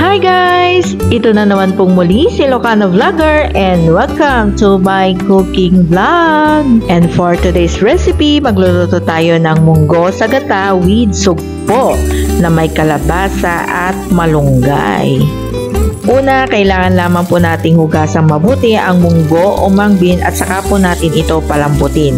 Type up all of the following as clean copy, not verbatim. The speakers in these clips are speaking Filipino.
Hi guys! Ito na naman pong muli si Ilocano Vlogger and welcome to my cooking vlog. And for today's recipe, magluluto tayo ng munggo sa gata with sugpo na may kalabasa at malunggay. Una, kailangan lamang po nating hugasan mabuti ang munggo o mangbin at saka po natin ito palambutin.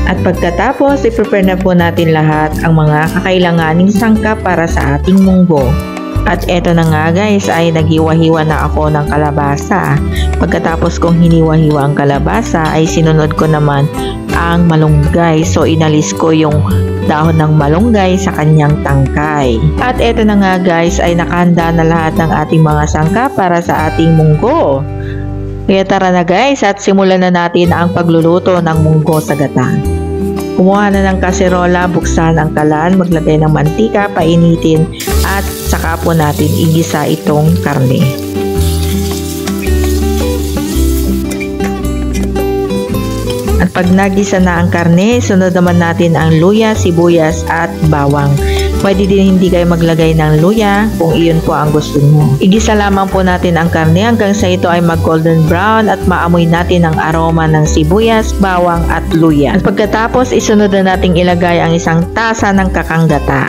At pagkatapos, i-prepare na po natin lahat ang mga kakailanganing sangkap para sa ating munggo. At eto na nga guys, ay naghiwa-hiwa na ako ng kalabasa. Pagkatapos kong hiniwa-hiwa ang kalabasa, ay sinunod ko naman ang malunggay. So inalis ko yung dahon ng malunggay sa kanyang tangkay. At eto na nga guys, ay nakahanda na lahat ng ating mga sangkap para sa ating munggo. Kaya tara na guys at simulan na natin ang pagluluto ng munggo sa gata. Kumuha na ng kaserola, buksan ang kalan, maglagay ng mantika, painitin at saka po natin igisa itong karne. At pag nagisa na ang karne, sunod naman natin ang luya, sibuyas at bawang. Pwede din hindi kayo maglagay ng luya kung iyon po ang gusto nyo. Igisa lamang po natin ang karne hanggang sa ito ay mag-golden brown at maamoy natin ang aroma ng sibuyas, bawang at luya. At pagkatapos, isunod na nating ilagay ang isang tasa ng kakanggata.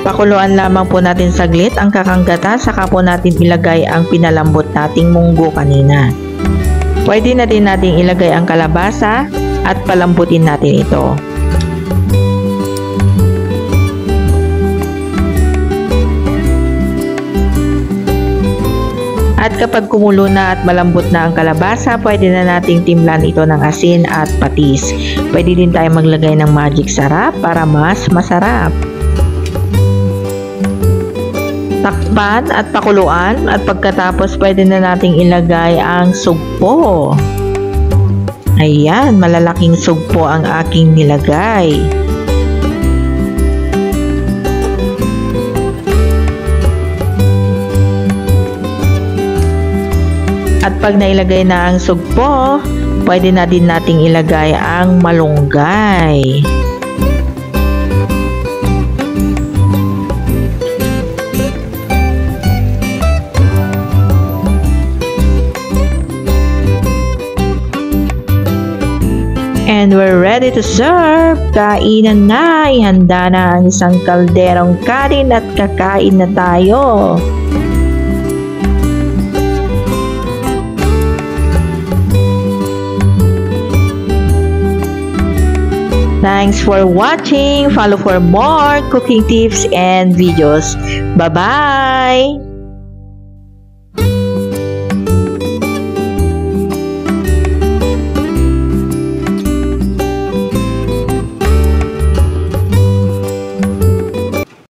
Pakuluan lamang po natin saglit ang kakanggata, saka po natin ilagay ang pinalambot nating munggo kanina. Pwede na din natin ilagay ang kalabasa at palambutin natin ito. At kapag kumulo na at malambot na ang kalabasa, pwede na nating timplan ito ng asin at patis. Pwede din tayo maglagay ng magic sarap para mas masarap. Takpan at pakuluan at pagkatapos pwede na nating ilagay ang sugpo. Ayan, malalaking sugpo ang aking nilagay. At pag nailagay na ang sugpo, pwede na din nating ilagay ang malunggay. And we're ready to serve! Kainan na! Ihanda na ang isang kalderong kanin at kakain na tayo! Thanks for watching! Follow for more cooking tips and videos. Bye-bye!